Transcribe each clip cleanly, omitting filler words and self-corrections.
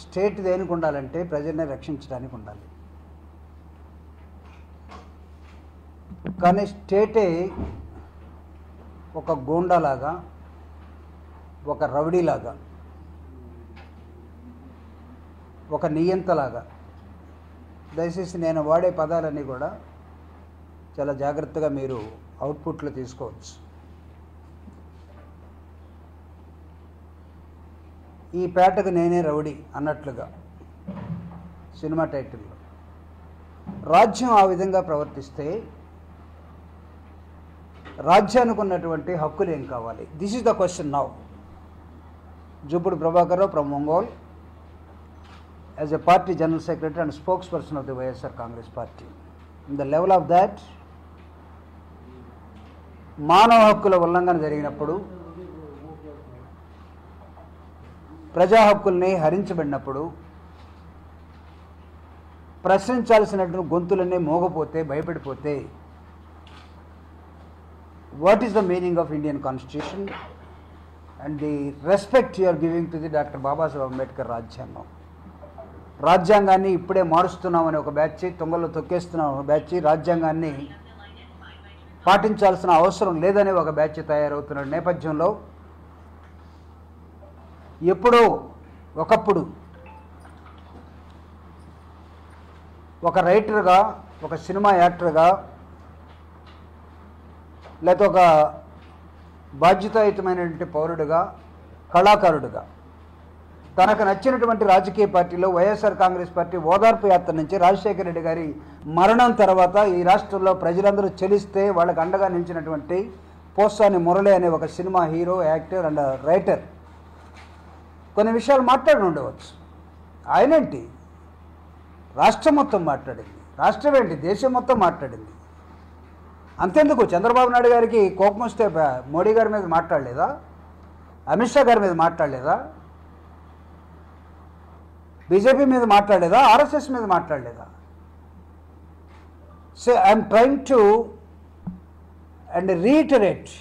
State దేనికి ఉండాలంటే ప్రజల్ని రక్షించడానికి ఉండాలి. కానీ స్టేటే ఒక గూండాలాగా, ఒక రౌడీలాగా, ఒక నియంతలాగా, దయచేసి నేను వాడే పదాలన్నీ కూడా చాలా జాగ్రత్తగా మీరు అవుట్పుట్లో తీసుకోవచ్చు. ఈ పేటకు నేనే రౌడీ అన్నట్లుగా సినిమా టైటిల్లో రాజ్యం ఆ విధంగా ప్రవర్తిస్తే రాజ్యానికి ఉన్నటువంటి హక్కులు ఏం కావాలి? This is the question now. Jupudi Prabhakar Rao from Ongole as a party general secretary and spokesperson of the YSR Congress party. In the level of that, మానవ హక్కుల ఉల్లంఘన జరిగినప్పుడు, ప్రజా హక్కుల్ని హరించబడినప్పుడు, ప్రశ్నించాల్సినటువంటి గొంతులన్నీ మోగపోతే, భయపడిపోతే, what is the meaning of Indian Constitution and the respect you are giving to the Dr. Babasaheb Ambedkar రాజ్యాంగం? రాజ్యాంగాన్ని ఇప్పుడే మారుస్తున్నామని ఒక బ్యాచ్, తొంగల్లో తొక్కేస్తున్నాం ఒక బ్యాచ్, రాజ్యాంగాన్ని పాటించాల్సిన అవసరం లేదనే ఒక బ్యాచ్ తయారవుతున్న నేపథ్యంలో ఎప్పుడో ఒకప్పుడు ఒక రైటర్గా, ఒక సినిమా యాక్టర్గా, లేకపోతే ఒక బాధ్యతాయుతమైనటువంటి పౌరుడిగా, కళాకారుడిగా తనకు నచ్చినటువంటి రాజకీయ పార్టీలో వైఎస్ఆర్ కాంగ్రెస్ పార్టీ ఓదార్పు యాత్ర నుంచి రాజశేఖర రెడ్డి గారి మరణం తర్వాత ఈ రాష్ట్రంలో ప్రజలందరూ చెలిస్తే వాళ్ళకు అండగా నిలిచినటువంటి పోసాని మురళి అనే ఒక cinema hero, actor and writer కొన్ని విషయాలు మాట్లాడి ఉండవచ్చు. ఆయనేంటి రాష్ట్రం మొత్తం మాట్లాడింది, రాష్ట్రం ఏంటి దేశం మొత్తం మాట్లాడింది. అంతెందుకు చంద్రబాబు నాయుడు గారికి కోపం వస్తే మోడీ గారి మీద మాట్లాడలేదా? అమిత్ షా గారి మీద మాట్లాడలేదా? బీజేపీ మీద మాట్లాడలేదా? ఆర్ఎస్ఎస్ మీద మాట్లాడలేదా? So I'm trying to and reiterate,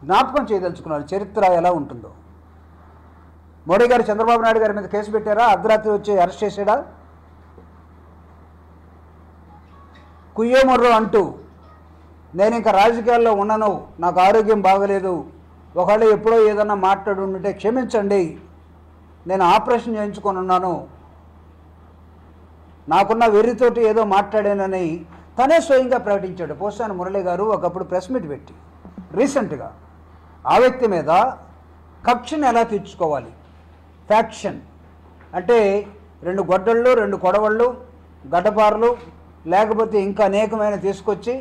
జ్ఞాపకం చేయదలుచుకున్నారు చరిత్ర ఎలా ఉంటుందో. మోడీ గారు చంద్రబాబు నాయుడు గారి మీద కేసు పెట్టారా? అర్ధరాత్రి వచ్చి అరెస్ట్ చేశాడా? కుయ్యోమర్రో అంటూ నేను ఇంకా రాజకీయాల్లో ఉన్నాను, నాకు ఆరోగ్యం బాగలేదు, ఒకవేళ ఎప్పుడో ఏదన్నా మాట్లాడి ఉంటే క్షమించండి, నేను ఆపరేషన్ చేయించుకొని ఉన్నాను, నాకున్న వెర్రితోటి ఏదో మాట్లాడానని తనే స్వయంగా ప్రకటించాడు పోసాని మురళి గారు ఒకప్పుడు ప్రెస్ మీట్ పెట్టి. రీసెంట్గా ఆ వ్యక్తి మీద కక్షను ఎలా తీర్చుకోవాలి, ఫ్యాక్షన్ అంటే 2 గొడ్డళ్ళు, 2 కొడవళ్ళు, గడ్డపారలు, లేకపోతే ఇంకా అనేకమైన తీసుకొచ్చి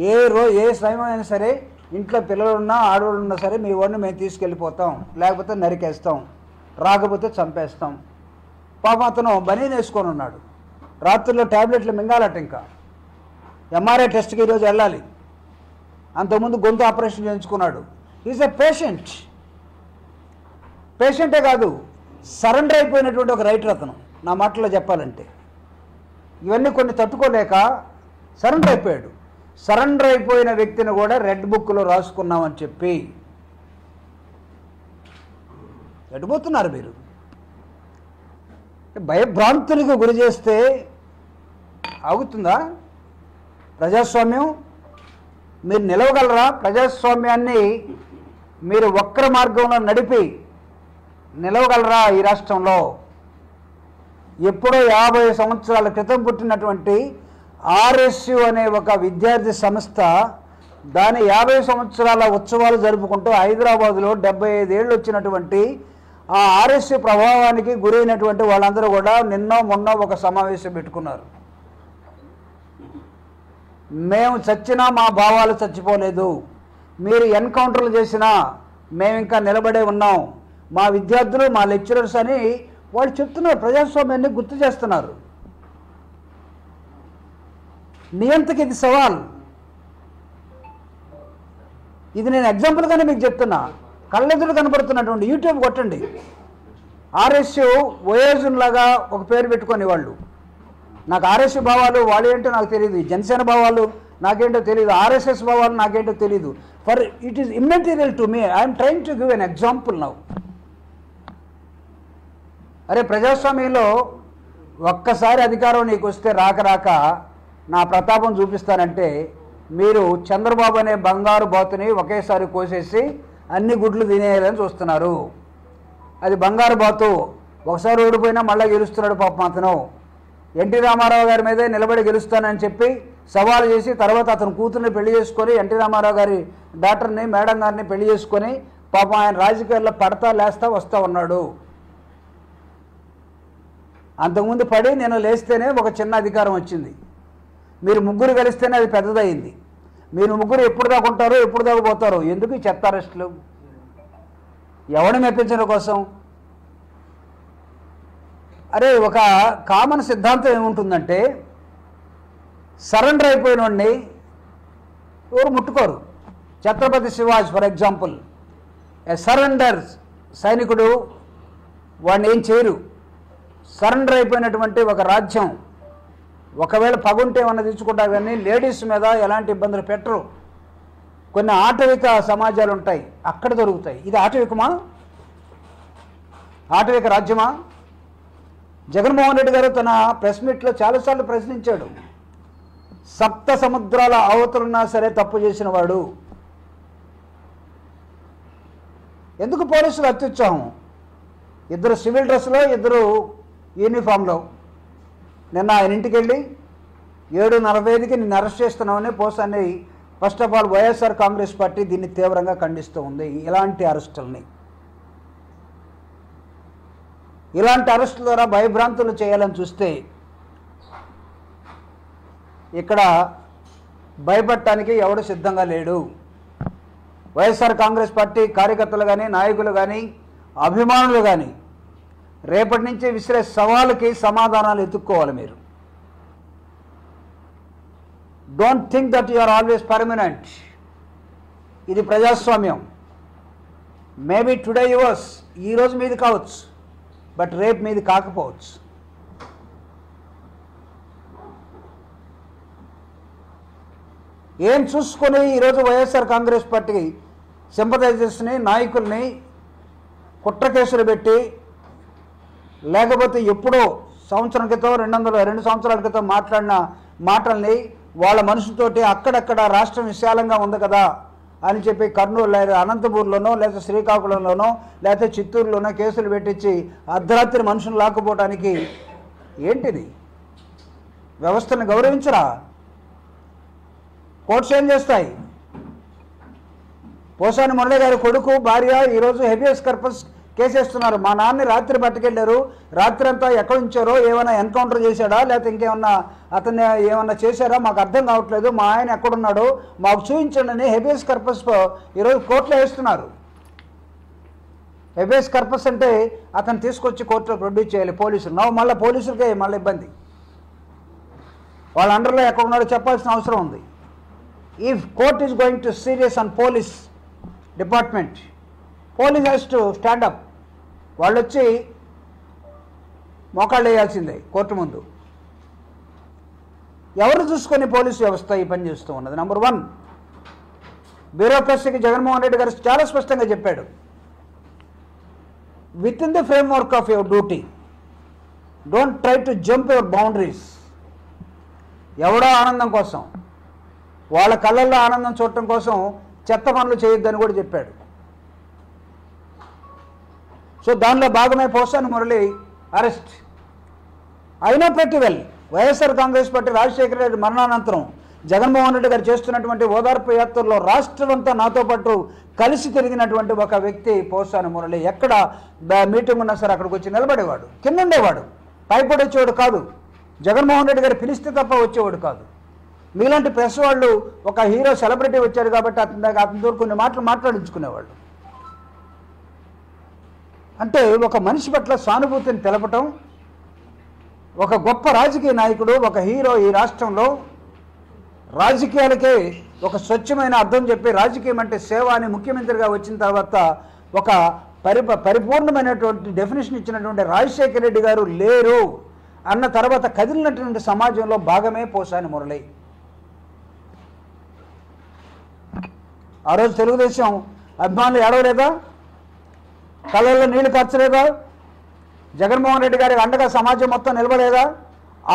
ఏ సమయమైనా సరే ఇంట్లో పిల్లలున్నా ఆడవాళ్ళున్నా సరే మీ వాడిని మేము తీసుకెళ్ళిపోతాం, లేకపోతే నరికేస్తాం, రాకపోతే చంపేస్తాం. పాపం అతను బనీన్ వేసుకొని ఉన్నాడు, రాత్రుల్లో ట్యాబ్లెట్లు మింగాలట, ఇంకా ఎంఆర్ఐ టెస్ట్కి ఈరోజు వెళ్ళాలి, అంతకుముందు గొంతు ఆపరేషన్ చేయించుకున్నాడు. ఈజ్ ఎ పేషెంటే కాదు, సరెండర్ అయిపోయినటువంటి ఒక రైటర్ అతను. నా మాటలో చెప్పాలంటే ఇవన్నీ కొన్ని తట్టుకోలేక సరెండర్ అయిపోయాడు. సరెండర్ అయిపోయిన వ్యక్తిని కూడా రెడ్ బుక్లో రాసుకున్నామని చెప్పి ఎటుపోతున్నారు మీరు? భయభ్రాంతులకు గురి చేస్తే ఆగుతుందా ప్రజాస్వామ్యం? మీరు నిలవగలరా? ప్రజాస్వామ్యాన్ని మీరు వక్ర మార్గంలో నడిపి నిలవగలరా ఈ రాష్ట్రంలో? ఎప్పుడో 50 సంవత్సరాల క్రితం పుట్టినటువంటి ఆర్ఎస్యు అనే ఒక విద్యార్థి సంస్థ దాని 50 సంవత్సరాల ఉత్సవాలు జరుపుకుంటూ హైదరాబాదులో 75 ఏళ్ళు వచ్చినటువంటి ఆ ఆర్ఎస్యు ప్రభావానికి గురైనటువంటి వాళ్ళందరూ కూడా మొన్న ఒక సమావేశం పెట్టుకున్నారు. మేము చచ్చినా మా భావాలు చచ్చిపోలేదు, మీరు ఎన్కౌంటర్లు చేసినా మేము ఇంకా నిలబడే ఉన్నాం, మా విద్యార్థులు మా లెక్చరర్స్ అని వాళ్ళు చెప్తున్నారు. ప్రజాస్వామ్యాన్ని గుర్తు చేస్తున్నారు. నియంతకి ఇది సవాల్. ఇది నేను ఎగ్జాంపుల్గానే మీకు చెప్తున్నా. కళ్ళెదురు కనబడుతున్నటువంటి యూట్యూబ్ కొట్టండి, ఆర్ఎస్యు వయోజన్ లాగా ఒక పేరు పెట్టుకొని వాళ్ళు. నాకు ఆర్ఎస్యు భావాలు వాళ్ళు ఏంటో నాకు తెలియదు, జనసేన భావాలు నాకేంటో తెలియదు, ఆర్ఎస్ఎస్ భావాలు నాకేంటో తెలియదు. For it is immaterial to me. I'm trying to give an example now. అరే ప్రజాస్వామ్యంలో ఒక్కసారి అధికారం నీకు వస్తే రాక రాక నా ప్రతాపం చూపిస్తానంటే మీరు చంద్రబాబు అనే బంగారు బాతుని ఒకేసారి కోసేసి అన్ని గుడ్లు తినేయాలని చూస్తున్నారు. అది బంగారు బాతు, ఒకసారి ఓడిపోయినా మళ్ళీ గెలుస్తున్నాడు పాపం అతను. ఎన్టీ రామారావు గారి మీదే నిలబడి గెలుస్తానని చెప్పి సవాలు చేసి తర్వాత అతను కూతుర్ని పెళ్లి చేసుకొని ఎన్టీ రామారావు గారి డాక్టర్ని మేడం గారిని పెళ్లి చేసుకొని పాపం ఆయన రాజకీయాల్లో పడతా లేస్తా వస్తూ ఉన్నాడు. అంతకుముందు పడి నేను లేస్తేనే ఒక చిన్న అధికారం వచ్చింది. మీరు ముగ్గురు కలిస్తేనే అది పెద్దదయింది. మీరు ముగ్గురు ఎప్పుడు దాకా ఉంటారో ఎప్పుడు దాకా పోతారో. ఎందుకు ఈ చెత్త అరెస్టులు? ఎవరిని మెప్పించడం కోసం? అరే ఒక కామన్ సిద్ధాంతం ఏముంటుందంటే సరెండర్ అయిపోయిన వాడిని ఎవరు ముట్టుకోరు. ఛత్రపతి శివాజీ ఫర్ ఎగ్జాంపుల్, ఏ సరెండర్ సైనికుడు, వాడిని ఏం చేయరు. సరెండర్ అయిపోయినటువంటి ఒక రాజ్యం ఒకవేళ పగుంటే ఏమన్నా తెచ్చుకుంటారు, కానీ లేడీస్ మీద ఎలాంటి ఇబ్బందులు పెట్టరు. కొన్ని ఆటవిక సమాజాలు ఉంటాయి, అక్కడ దొరుకుతాయి. ఇది ఆటవికమా? ఆటవిక రాజ్యమా? జగన్మోహన్ రెడ్డి గారు తన ప్రెస్ మీట్లో చాలాసార్లు ప్రశ్నించాడు. సప్త సముద్రాల అవతలున్నా సరే తప్పు చేసిన వాడు. ఎందుకు పోలీసులు అత్యుత్సాహం? ఇద్దరు సివిల్ డ్రెస్లో, ఇద్దరు యూనిఫామ్లో. నిన్న ఆయన ఇంటికి వెళ్ళి 7:45కి నిన్ను అరెస్ట్ చేస్తున్నామని పోసాన్ని first of all YSR Congress party దీన్ని తీవ్రంగా ఖండిస్తూ ఉంది. ఇలాంటి అరెస్టుల్ని, ఇలాంటి అరెస్టుల ద్వారా భయభ్రాంతులు చేయాలని చూస్తే ఇక్కడ భయపడటానికి ఎవడు సిద్ధంగా లేడు. వైఎస్ఆర్ కాంగ్రెస్ పార్టీ కార్యకర్తలు కానీ, నాయకులు కానీ, అభిమానులు కానీ రేపటి నుంచి విసిరే సవాలుకి సమాధానాలు ఎత్తుక్కోవాలి. మీరు don't think that you are always permanent. ఇది ప్రజాస్వామ్యం. మేబీ టుడే యువర్స్, ఈరోజు మీది కావచ్చు, బట్ రేపు మీది కాకపోవచ్చు. ఏం చూసుకొని ఈరోజు వైఎస్ఆర్ కాంగ్రెస్ పార్టీ సింపథైజర్స్ని, నాయకుల్ని కుట్ర కేసులు పెట్టి, లేకపోతే ఎప్పుడో సంవత్సరం క్రితం 2 సంవత్సరాల క్రితం మాట్లాడిన మాటల్ని వాళ్ళ మనసుతోటి అక్కడక్కడ రాష్ట్రం విశాలంగా ఉంది కదా అని చెప్పి కర్నూలు లేదా అనంతపూర్లోనో లేదా శ్రీకాకుళంలోనో లేకపోతే చిత్తూరులోనో కేసులు పెట్టించి అర్ధరాత్రి మనుషులు లాక్కుపోవడానికి ఏంటిది? వ్యవస్థను గౌరవించరా? కోర్ట్స్ ఏం చేస్తాయి? పోసాని మురళి గారి కొడుకు, భార్య ఈరోజు హెబియస్ కార్పస్ కేసేస్తున్నారు. మా నాన్నని రాత్రి పట్టుకెళ్ళారు, రాత్రి అంతా ఎక్కడ ఉంచారో, ఏమైనా ఎన్కౌంటర్ చేశాడా లేకపోతే ఇంకేమన్నా అతన్ని ఏమన్నా చేశారా మాకు అర్థం కావట్లేదు, మా ఆయన ఎక్కడున్నాడో మాకు చూపించండి అని హెబియస్ కార్పస్ ఈరోజు కోర్టులో వేస్తున్నారు. హెబియస్ కార్పస్ అంటే అతను తీసుకొచ్చి కోర్టులో ప్రొడ్యూస్ చేయాలి పోలీసులు. మళ్ళీ పోలీసులకే మళ్ళీ ఇబ్బంది. వాళ్ళ అండర్లో ఎక్కడున్నాడో చెప్పాల్సిన అవసరం ఉంది. If court is going to serious on police department, police has to stand up. వాళ్ళు వచ్చి మోకాళ్ళు వేయాల్సిందే కోర్టు ముందు. ఎవరు చూసుకొని పోలీసు వ్యవస్థ ఈ పని చేస్తూ ఉన్నది? నెంబర్ 1, బ్యూరోక్రసీకి జగన్మోహన్ రెడ్డి గారు చాలా స్పష్టంగా చెప్పాడు, with in the framework of your duty don't try to jump your boundaries. ఎవడో ఆనందం కోసం, వాళ్ళ కళ్ళల్లో ఆనందం చూడటం కోసం చెత్త పనులు చేయొద్దని కూడా చెప్పాడు. సో దానిలో భాగమే పోసాని మురళి అరెస్ట్. అయినా ప్రతి well YSR Congress party Rajasekhara Reddy మరణానంతరం జగన్మోహన్ రెడ్డి గారు చేస్తున్నటువంటి ఓదార్పు యాత్రలో రాష్ట్రం అంతా నాతో పాటు కలిసి తిరిగినటువంటి ఒక వ్యక్తి పోసాని మురళి. ఎక్కడ మీటింగ్ ఉన్నా సరే అక్కడికి వచ్చి నిలబడేవాడు, కింద ఉండేవాడు, పైపడి వచ్చేవాడు కాదు. జగన్మోహన్ రెడ్డి గారు పిలిస్తే తప్ప వచ్చేవాడు కాదు. మీలాంటి ప్రెస్ వాళ్ళు ఒక హీరో సెలబ్రిటీ వచ్చాడు కాబట్టి అతనితో కొన్ని మాటలు మాట్లాడించుకునేవాళ్ళు. అంటే ఒక మనిషి పట్ల సానుభూతిని తెలపటం, ఒక గొప్ప రాజకీయ నాయకుడు, ఒక హీరో ఈ రాష్ట్రంలో రాజకీయాలకే ఒక స్వచ్ఛమైన అర్థం చెప్పి రాజకీయం అంటే సేవ అని ముఖ్యమంత్రిగా వచ్చిన తర్వాత ఒక పరిపూర్ణమైనటువంటి డెఫినేషన్ ఇచ్చినటువంటి రాజశేఖర రెడ్డి గారు లేరు అన్న తర్వాత కదిలినటువంటి సమాజంలో భాగమే పోసాని మురళి. ఆ రోజు తెలుగుదేశం అభిమానులు ఏడవలేదా? కళ్ళల్లో నీళ్లు కార్చలేదా? జగన్మోహన్ రెడ్డి గారికి అండగా సమాజం మొత్తం నిలబడేదా?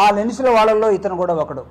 ఆ లెన్సుల వాళ్ళల్లో ఇతను కూడా ఒకడు.